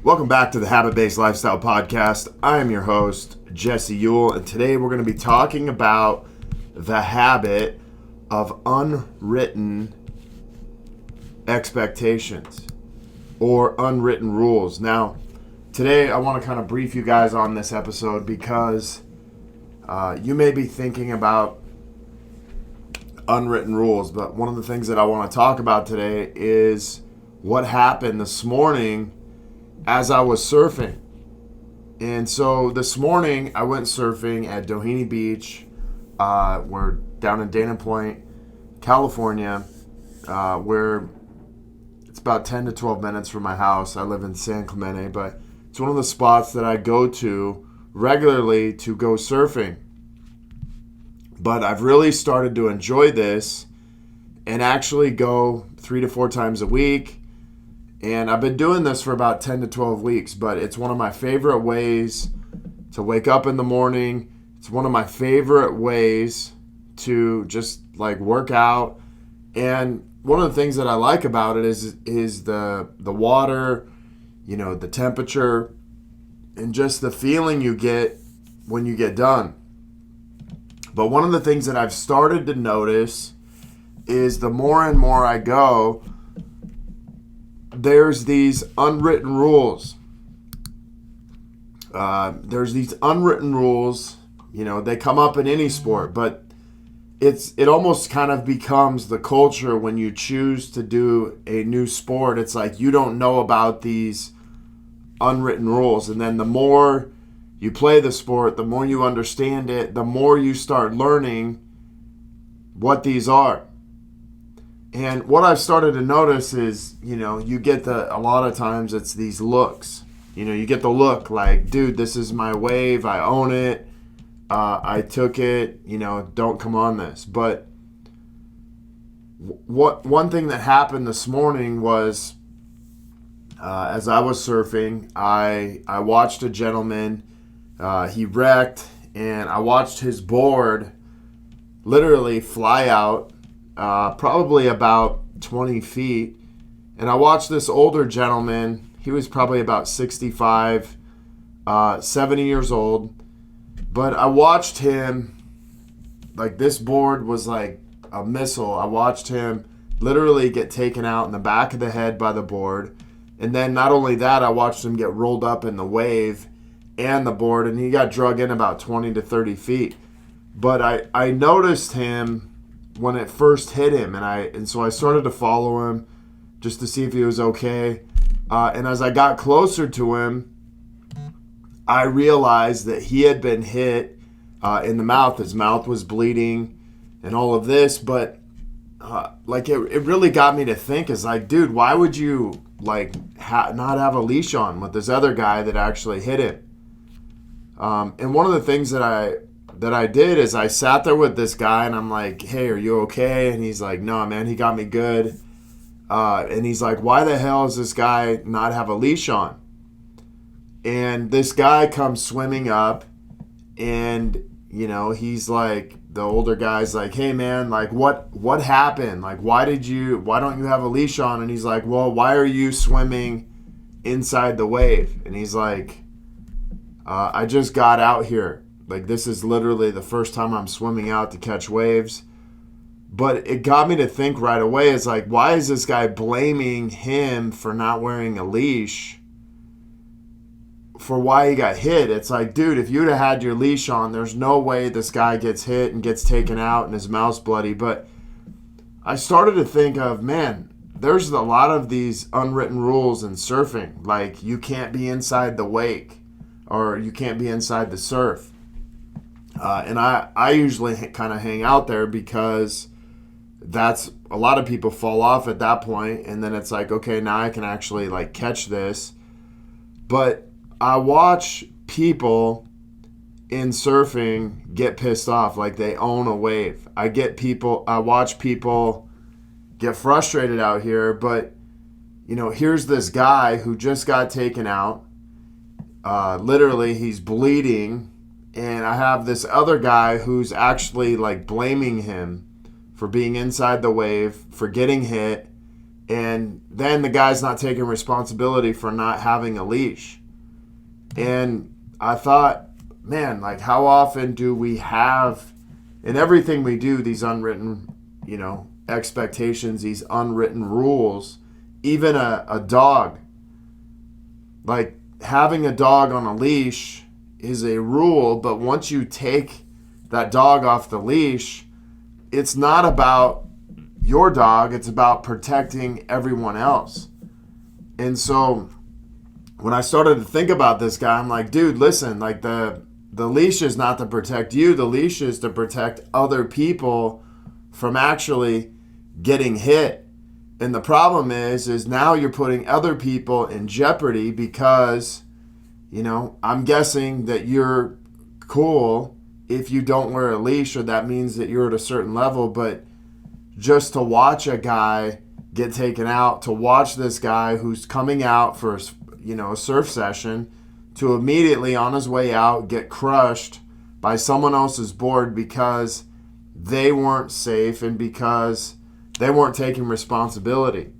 Welcome back to the Habit-Based Lifestyle Podcast. I am your host, Jesse Ewell, and today we're going to be talking about the habit of unwritten expectations or unwritten rules. Now, today I want to kind of brief you guys on this episode because you may be thinking about unwritten rules, but one of the things that I want to talk about today is what happened this morning as I was surfing. And so this morning I went surfing at Doheny Beach. We're down in Dana Point, California, where it's about 10 to 12 minutes from my house. I live in San Clemente, but it's one of the spots that I go to regularly to go surfing. But I've really started to enjoy this and actually go 3 to 4 times a week. And I've been doing this for about 10 to 12 weeks, but it's one of my favorite ways to wake up in the morning. It's one of my favorite ways to just like work out. And one of the things that I like about it is the water, the temperature, and just the feeling you get when you get done. But one of the things that I've started to notice is the more and more I go, there's these unwritten rules. They come up in any sport, but it almost kind of becomes the culture when you choose to do a new sport. It's like you don't know about these unwritten rules. And then the more you play the sport, the more you understand it, the more you start learning what these are. And what I've started to notice is, you get a lot of times it's these looks. You get the look like, dude, this is my wave. I own it. I took it. Don't come on this. But one thing that happened this morning was, as I was surfing, I watched a gentleman. He wrecked, and I watched his board literally fly out. Probably about 20 feet. And I watched this older gentleman. He was probably about 65, 70 years old. But I watched him, like this board was like a missile. I watched him literally get taken out in the back of the head by the board. And then not only that, I watched him get rolled up in the wave and the board. And he got drug in about 20 to 30 feet. But I noticed him when it first hit him, and so I started to follow him just to see if he was okay. And as I got closer to him, I realized that he had been hit in the mouth. His mouth was bleeding and all of this, but it really got me to think, is like, dude, why would you not have a leash on with this other guy that actually hit him? And one of the things that I did is I sat there with this guy and I'm like, hey, are you okay? And he's like, no, man, he got me good. And he's like, why the hell does this guy not have a leash on? And this guy comes swimming up and, he's like, the older guy's like, hey, man, like what happened? Like, why don't you have a leash on? And he's like, well, why are you swimming inside the wave? And he's like, I just got out here. Like, this is literally the first time I'm swimming out to catch waves. But it got me to think right away. It's like, why is this guy blaming him for not wearing a leash for why he got hit? It's like, dude, if you'd have had your leash on, there's no way this guy gets hit and gets taken out and his mouth's bloody. But I started to think of, man, there's a lot of these unwritten rules in surfing. Like, you can't be inside the wake or you can't be inside the surf. And I usually kind of hang out there because that's a lot of people fall off at that point, and then it's like, okay, now I can actually like catch this. But I watch people in surfing get pissed off, like they own a wave. I watch people get frustrated out here, but here's this guy who just got taken out. Literally, he's bleeding. And I have this other guy who's actually like blaming him for being inside the wave, for getting hit, And then the guy's not taking responsibility for not having a leash. And I thought, man, like how often do we have in everything we do these unwritten, expectations, these unwritten rules, even a dog. Like having a dog on a leash is a rule, but once you take that dog off the leash, it's not about your dog, it's about protecting everyone else. And so when I started to think about this guy, I'm like, dude, listen, like the leash is not to protect you, the leash is to protect other people from actually getting hit. And the problem is now you're putting other people in jeopardy because, I'm guessing that you're cool if you don't wear a leash, or that means that you're at a certain level. But just to watch a guy get taken out, to watch this guy who's coming out for, a surf session, to immediately on his way out get crushed by someone else's board because they weren't safe and because they weren't taking responsibility.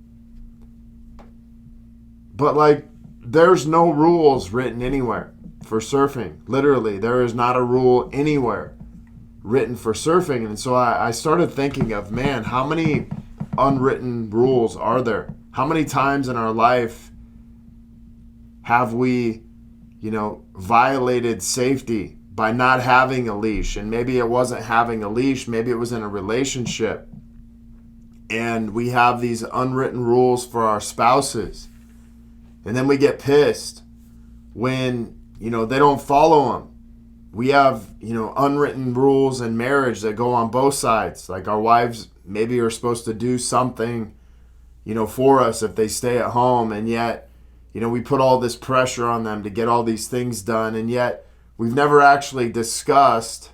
But like, there's no rules written anywhere for surfing. Literally, there is not a rule anywhere written for surfing. And so I started thinking of, man, how many unwritten rules are there? How many times in our life have we, violated safety by not having a leash? And maybe it wasn't having a leash, maybe it was in a relationship. And we have these unwritten rules for our spouses. And then we get pissed when, they don't follow them. We have, unwritten rules in marriage that go on both sides. Like our wives maybe are supposed to do something, for us if they stay at home. And yet, we put all this pressure on them to get all these things done. And yet we've never actually discussed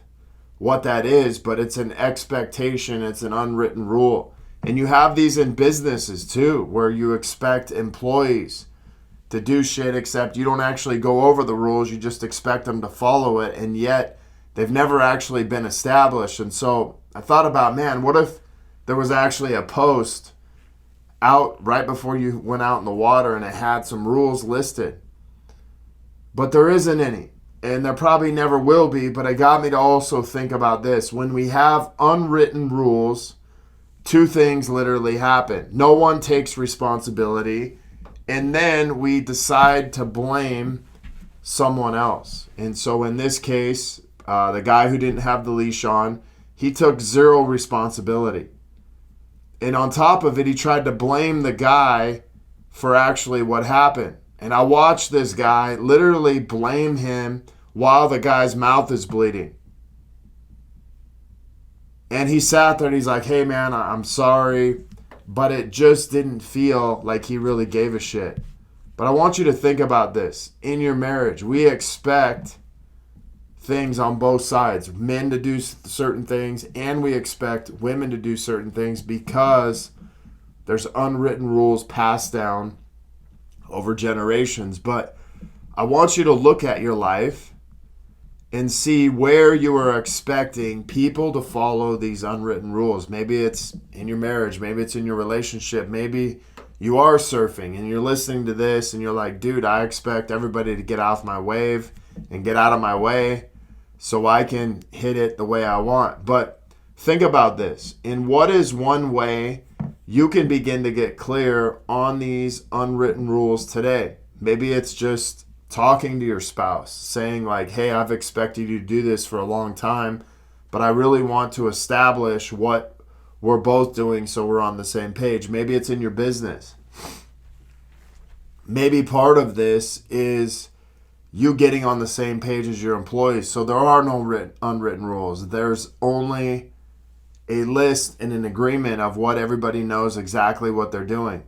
what that is, but it's an expectation. It's an unwritten rule. And you have these in businesses too, where you expect employees to do shit, except you don't actually go over the rules. You just expect them to follow it. And yet they've never actually been established. And so I thought about, man, what if there was actually a post out right before you went out in the water and it had some rules listed? But there isn't any. And there probably never will be. But it got me to also think about this. When we have unwritten rules, two things literally happen. No one takes responsibility. And then we decide to blame someone else. And so in this case, the guy who didn't have the leash on, he took zero responsibility. And on top of it, he tried to blame the guy for actually what happened. And I watched this guy literally blame him while the guy's mouth is bleeding. And he sat there and he's like, hey man, I'm sorry. But it just didn't feel like he really gave a shit. But I want you to think about this. In your marriage, we expect things on both sides. Men to do certain things, and we expect women to do certain things because there's unwritten rules passed down over generations. But I want you to look at your life and see where you are expecting people to follow these unwritten rules. Maybe it's in your marriage. Maybe it's in your relationship. Maybe you are surfing and you're listening to this and you're like, dude, I expect everybody to get off my wave and get out of my way so I can hit it the way I want. But think about this. In what is one way you can begin to get clear on these unwritten rules today? Maybe it's just talking to your spouse, saying like, hey, I've expected you to do this for a long time, but I really want to establish what we're both doing so we're on the same page. Maybe it's in your business. Maybe part of this is you getting on the same page as your employees. So there are no unwritten rules. There's only a list and an agreement of what everybody knows exactly what they're doing.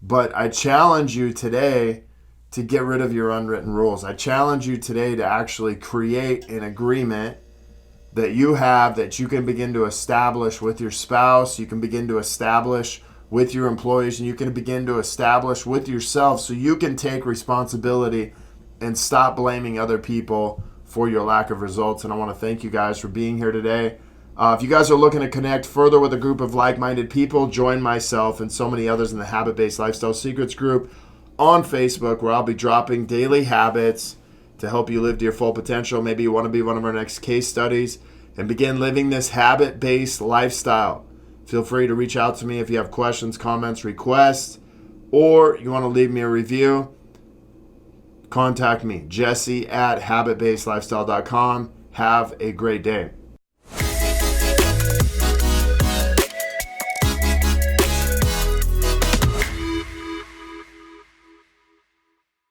But I challenge you today to get rid of your unwritten rules. I challenge you today to actually create an agreement that you have, that you can begin to establish with your spouse, you can begin to establish with your employees, and you can begin to establish with yourself so you can take responsibility and stop blaming other people for your lack of results. And I want to thank you guys for being here today. If you guys are looking to connect further with a group of like-minded people, join myself and so many others in the Habit-Based Lifestyle Secrets group on Facebook, where I'll be dropping daily habits to help you live to your full potential. Maybe you want to be one of our next case studies and begin living this habit-based lifestyle. Feel free to reach out to me if you have questions, comments, requests, or you want to leave me a review. Contact me, Jesse at habitbasedlifestyle.com. Have a great day.